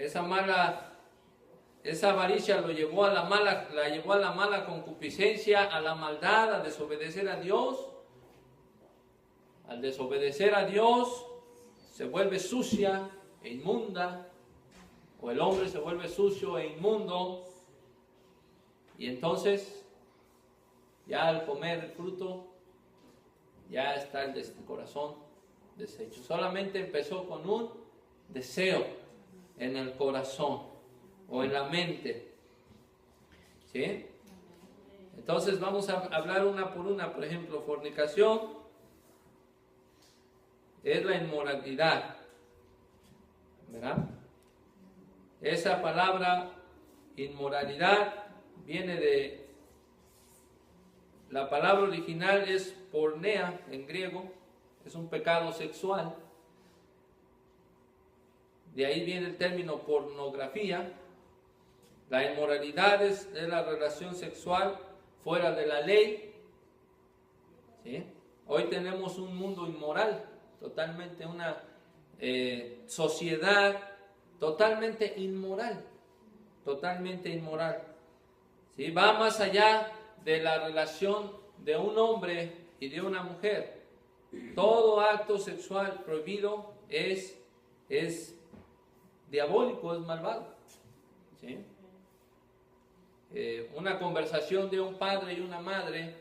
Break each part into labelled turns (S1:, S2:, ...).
S1: esa avaricia la llevó a la mala concupiscencia, a la maldad, a desobedecer a Dios. Al desobedecer a Dios, se vuelve sucia e inmunda, o el hombre se vuelve sucio e inmundo, y entonces, ya al comer el fruto, ya está el corazón deshecho. Solamente empezó con un deseo en el corazón o en la mente. ¿Sí? Entonces vamos a hablar una por una. Por ejemplo, fornicación es la inmoralidad, ¿verdad? Esa palabra inmoralidad viene de, la palabra original es pornea en griego, es un pecado sexual. De ahí viene el término pornografía. La inmoralidad es la relación sexual fuera de la ley. ¿Sí? Hoy tenemos un mundo inmoral, totalmente una sociedad totalmente inmoral, ¿sí? Va más allá de la relación de un hombre y de una mujer. Todo acto sexual prohibido es diabólico, es malvado, ¿sí? Una conversación de un padre y una madre,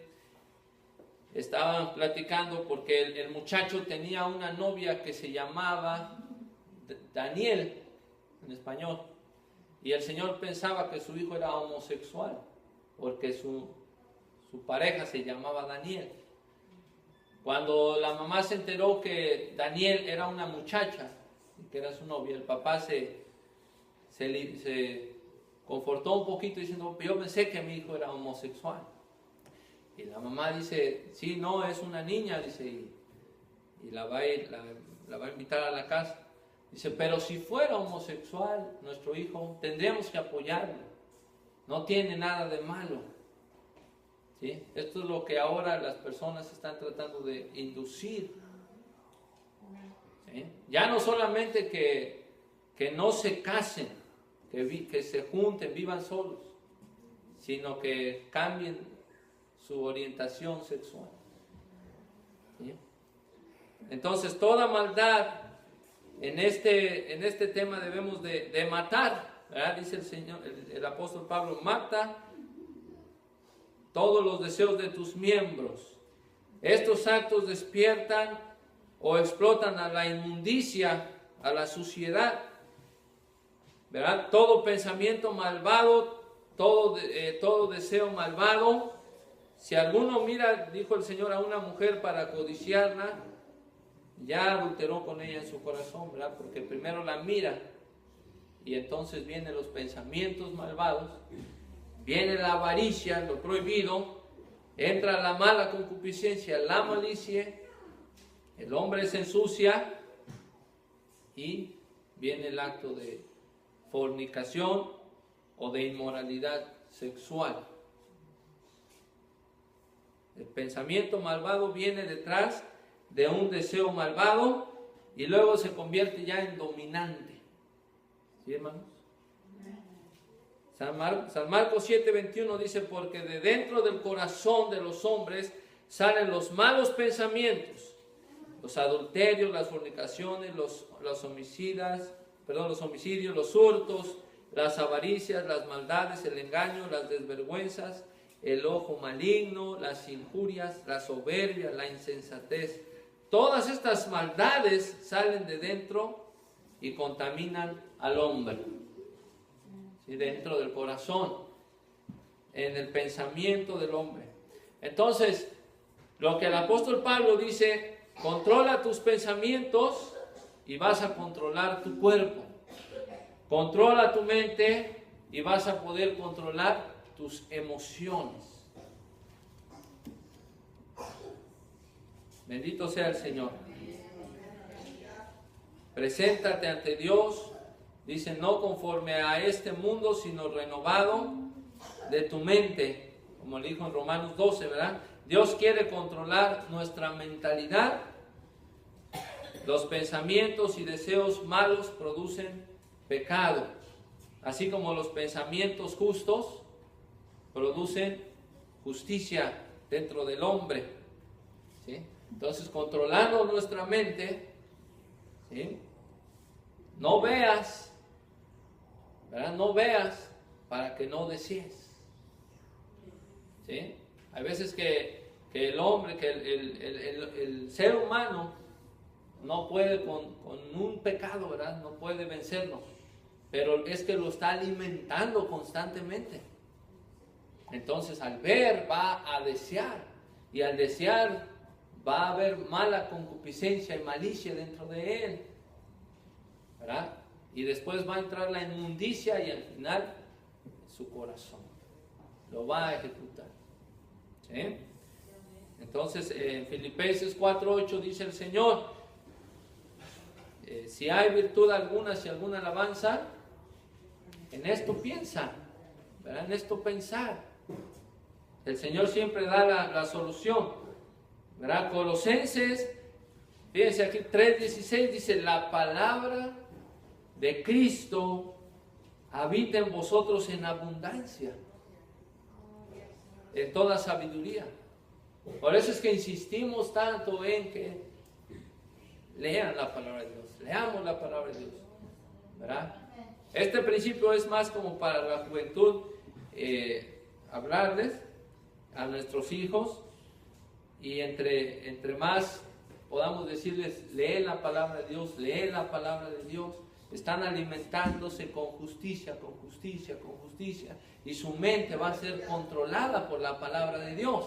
S1: estaban platicando porque el muchacho tenía una novia que se llamaba Daniel, en español, y el señor pensaba que su hijo era homosexual, porque su pareja se llamaba Daniel. Cuando la mamá se enteró que Daniel era una muchacha, que era su novia, el papá se confortó un poquito diciendo, yo pensé que mi hijo era homosexual. Y la mamá dice, sí, no, es una niña, dice, y la va a invitar a la casa. Dice, pero si fuera homosexual nuestro hijo, tendríamos que apoyarlo. No tiene nada de malo. ¿Sí? Esto es lo que ahora las personas están tratando de inducir. ¿Sí? Ya no solamente que no se casen, que se junten, vivan solos, sino que cambien su orientación sexual. ¿Sí? Entonces, toda maldad en este tema debemos de matar, ¿verdad? Dice el Señor, el apóstol Pablo, mata todos los deseos de tus miembros. Estos actos despiertan o explotan a la inmundicia, a la suciedad, ¿verdad? Todo pensamiento malvado, todo deseo malvado. Si alguno mira, dijo el Señor, a una mujer para codiciarla, ya adulteró con ella en su corazón, ¿verdad? Porque primero la mira y entonces vienen los pensamientos malvados, viene la avaricia, lo prohibido, entra la mala concupiscencia, la malicia, el hombre se ensucia y viene el acto de fornicación o de inmoralidad sexual. El pensamiento malvado viene detrás de un deseo malvado y luego se convierte ya en dominante. ¿Sí, hermanos? San Marcos 7:21 dice, porque de dentro del corazón de los hombres salen los malos pensamientos, los adulterios, las fornicaciones, los homicidios, los hurtos, las avaricias, las maldades, el engaño, las desvergüenzas, el ojo maligno, las injurias, la soberbia, la insensatez. Todas estas maldades salen de dentro y contaminan al hombre. ¿Sí? Dentro del corazón, en el pensamiento del hombre. Entonces, lo que el apóstol Pablo dice, controla tus pensamientos y vas a controlar tu cuerpo. Controla tu mente y vas a poder controlar tus emociones. Bendito sea el Señor. Preséntate ante Dios, dice, no conforme a este mundo, sino renovado de tu mente, como le dijo en Romanos 12, ¿verdad? Dios quiere controlar nuestra mentalidad. Los pensamientos y deseos malos producen pecado. Así como los pensamientos justos producen justicia dentro del hombre. ¿Sí? Entonces, controlando nuestra mente, ¿sí? No veas, ¿verdad? No veas para que no desees. ¿Sí? Hay veces que el hombre, que el ser humano no puede con un pecado, ¿verdad? No puede vencerlo, pero es que lo está alimentando constantemente. Entonces, al ver, va a desear, y al desear va a haber mala concupiscencia y malicia dentro de él, ¿verdad? Y después va a entrar la inmundicia y al final su corazón lo va a ejecutar. ¿Sí? Entonces, en Filipenses 4:8 dice el Señor, si hay virtud alguna, si alguna alabanza, en esto piensa, ¿verdad? En esto pensar. El Señor siempre da la solución, ¿verdad? Colosenses, fíjense aquí 3:16 dice, la palabra de Cristo habita en vosotros en abundancia, en toda sabiduría. Por eso es que insistimos tanto en que lean la palabra de Dios, leamos la palabra de Dios, ¿verdad? Este principio es más como para la juventud, hablarles a nuestros hijos, y entre más podamos decirles, lee la palabra de Dios, lee la palabra de Dios, están alimentándose con justicia, con justicia, con justicia, y su mente va a ser controlada por la palabra de Dios.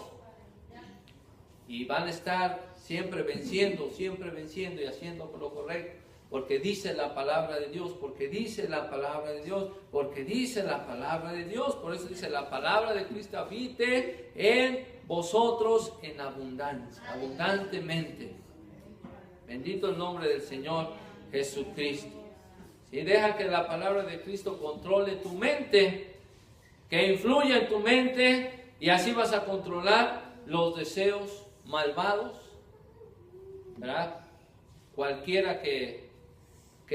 S1: Y van a estar siempre venciendo y haciendo lo correcto, porque dice la palabra de Dios, porque dice la palabra de Dios, porque dice la palabra de Dios. Por eso dice, la palabra de Cristo habite en vosotros en abundancia, abundantemente. Bendito el nombre del Señor Jesucristo. Si deja que la palabra de Cristo controle tu mente, que influya en tu mente, y así vas a controlar los deseos malvados, ¿verdad? Cualquiera que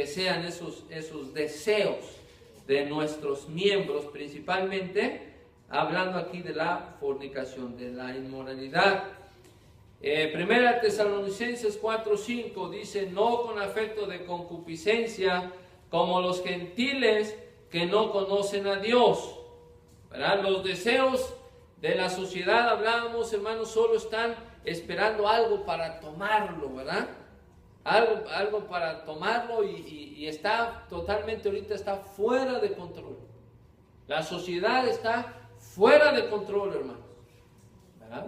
S1: sean esos deseos de nuestros miembros, principalmente hablando aquí de la fornicación, de la inmoralidad. Primera Tesalonicenses 4:5 dice, no con afecto de concupiscencia como los gentiles que no conocen a Dios, ¿verdad? Los deseos de la sociedad, hablábamos, hermanos, solo están esperando algo para tomarlo, ¿verdad? Algo para tomarlo, y está totalmente, ahorita está fuera de control. La sociedad está fuera de control, hermanos, ¿verdad?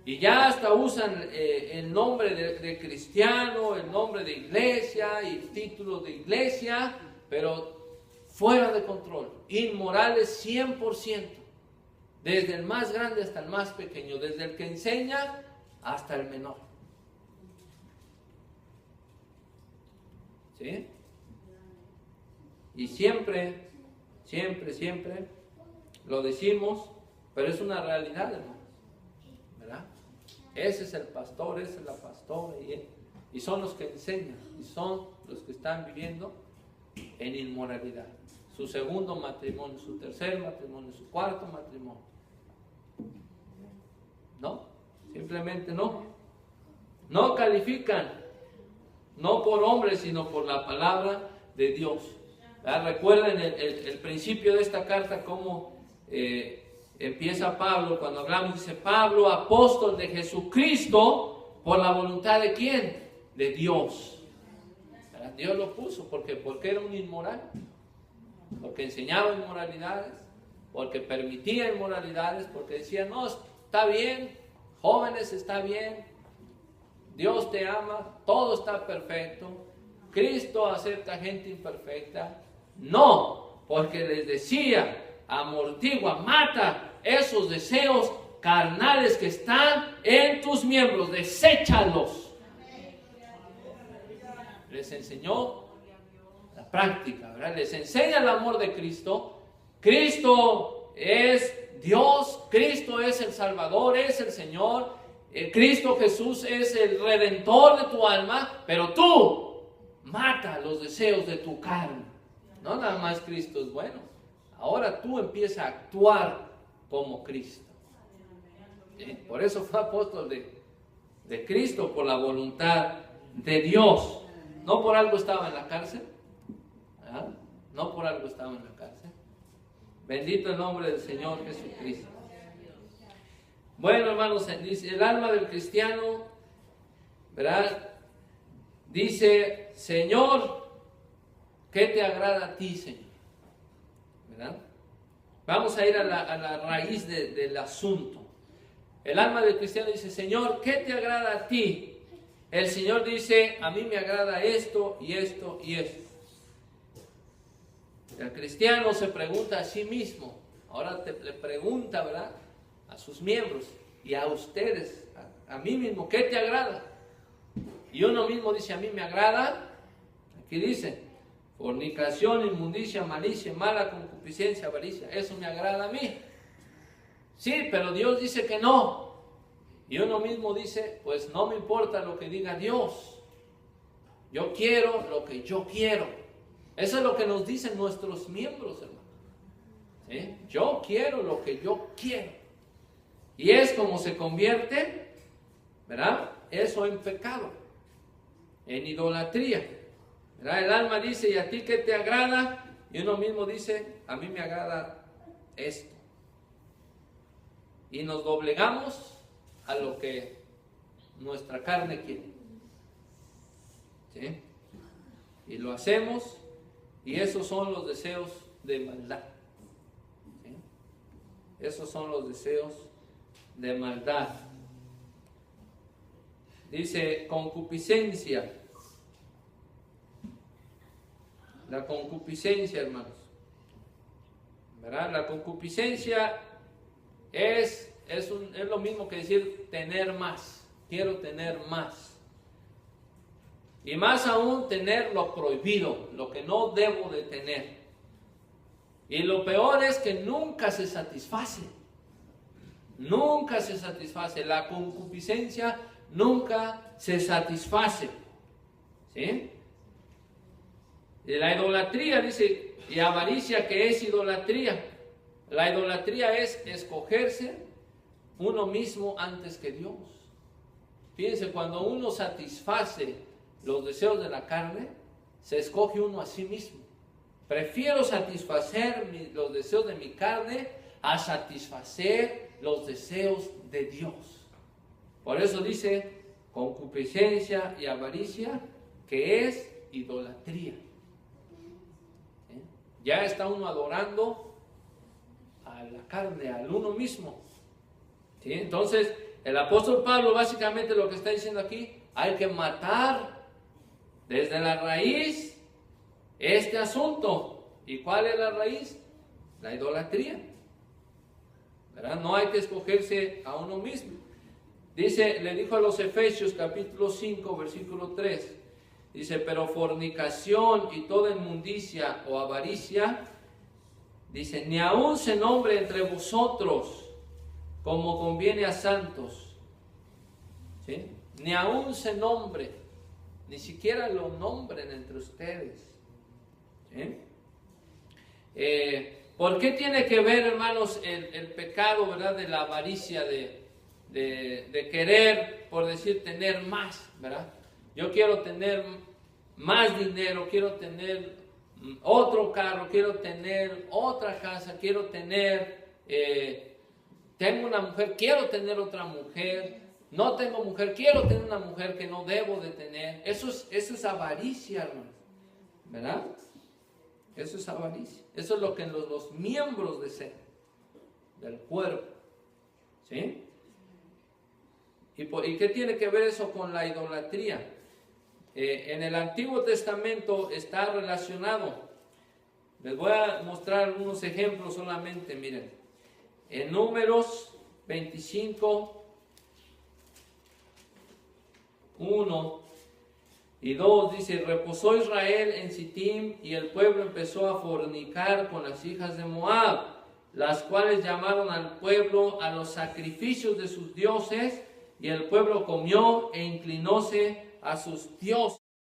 S1: Y ya hasta usan el nombre de cristiano, el nombre de iglesia y títulos de iglesia, pero fuera de control, inmorales 100%, desde el más grande hasta el más pequeño, desde el que enseña hasta el menor. ¿Sí? Y siempre lo decimos, pero es una realidad, hermanos, ¿verdad? Ese es el pastor, esa es la pastora, y son los que enseñan, y son los que están viviendo en inmoralidad. Su segundo matrimonio, su tercer matrimonio, su cuarto matrimonio. No, simplemente no. No califican, no por hombres, sino por la palabra de Dios. ¿Verdad? Recuerden el principio de esta carta, cómo empieza Pablo. Cuando hablamos, dice Pablo, apóstol de Jesucristo, por la voluntad de ¿quién? De Dios. ¿Verdad? Dios lo puso, porque era un inmoral, porque enseñaba inmoralidades, porque permitía inmoralidades, porque decía, no, está bien, jóvenes, está bien, Dios te ama, todo está perfecto, Cristo acepta gente imperfecta. No, porque les decía, amortigua, mata esos deseos carnales que están en tus miembros, deséchalos. Les enseñó la práctica, ¿verdad? Les enseña el amor de Cristo. Cristo es Dios, Cristo es el Salvador, es el Señor, Cristo Jesús es el Redentor de tu alma, pero tú mata los deseos de tu carne. No nada más Cristo es bueno. Ahora tú empiezas a actuar como Cristo. ¿Sí? Por eso fue apóstol de Cristo, por la voluntad de Dios. No por algo estaba en la cárcel. ¿Verdad? No por algo estaba en la cárcel. Bendito el nombre del Señor Jesucristo. Bueno, hermanos, dice, el alma del cristiano, ¿verdad? Dice, Señor, ¿qué te agrada a ti, Señor? ¿Verdad? Vamos a ir a la raíz del asunto. El alma del cristiano dice, Señor, ¿qué te agrada a ti? El Señor dice, a mí me agrada esto y esto y esto. El cristiano se pregunta a sí mismo, ahora le pregunta, ¿verdad?, a sus miembros y a ustedes, a mí mismo, ¿qué te agrada? Y uno mismo dice, a mí me agrada, aquí dice, fornicación, inmundicia, malicia, mala concupiscencia, avaricia, eso me agrada a mí. Sí, pero Dios dice que no. Y uno mismo dice, pues no me importa lo que diga Dios, yo quiero lo que yo quiero. Eso es lo que nos dicen nuestros miembros, hermano. ¿Sí? Yo quiero lo que yo quiero. Y es como se convierte, ¿verdad?, eso en pecado, en idolatría. ¿Verdad? El alma dice, ¿y a ti qué te agrada? Y uno mismo dice, a mí me agrada esto. Y nos doblegamos a lo que nuestra carne quiere. ¿Sí? Y lo hacemos, y esos son los deseos de maldad. ¿Sí? Esos son los deseos de maldad. Dice concupiscencia. La concupiscencia, hermanos, ¿verdad? La concupiscencia es lo mismo que decir tener más. Quiero tener más. Y más aún tener lo prohibido, lo que no debo de tener. Y lo peor es que nunca se satisface. Nunca se satisface. La concupiscencia nunca se satisface. ¿Sí? Y la idolatría, dice, y avaricia, que es idolatría. La idolatría es escogerse uno mismo antes que Dios. Fíjense, cuando uno satisface los deseos de la carne, se escoge uno a sí mismo. Prefiero satisfacer los deseos de mi carne a satisfacer los deseos de Dios. Por eso dice concupiscencia y avaricia, que es idolatría. Ya está uno adorando a la carne, al uno mismo. ¿Sí? Entonces, el apóstol Pablo básicamente lo que está diciendo aquí, hay que matar desde la raíz este asunto. ¿Y cuál es la raíz? La idolatría. ¿Verdad? No hay que escogerse a uno mismo. Dice, le dijo a los Efesios capítulo 5, versículo 3. Dice, pero fornicación y toda inmundicia o avaricia, dice, ni aun se nombre entre vosotros como conviene a santos. ¿Sí? Ni aun se nombre, ni siquiera lo nombren entre ustedes. ¿Sí? ¿Por qué tiene que ver, hermanos, el pecado, ¿verdad?, de la avaricia, de querer, por decir, tener más, ¿verdad? Yo quiero tener más dinero, quiero tener otro carro, quiero tener otra casa, quiero tener, tengo una mujer, quiero tener otra mujer, no tengo mujer, quiero tener una mujer que no debo de tener. Eso es avaricia, hermano, ¿verdad? Eso es avaricia. Eso es lo que los miembros desean del cuerpo. ¿Sí? ¿Y qué tiene que ver eso con la idolatría? En el Antiguo Testamento está relacionado. Les voy a mostrar unos ejemplos solamente, miren. En Números 25, 1 y 2 dice, reposó Israel en Sittim y el pueblo empezó a fornicar con las hijas de Moab, las cuales llamaron al pueblo a los sacrificios de sus dioses, y el pueblo comió e inclinóse a sus dioses.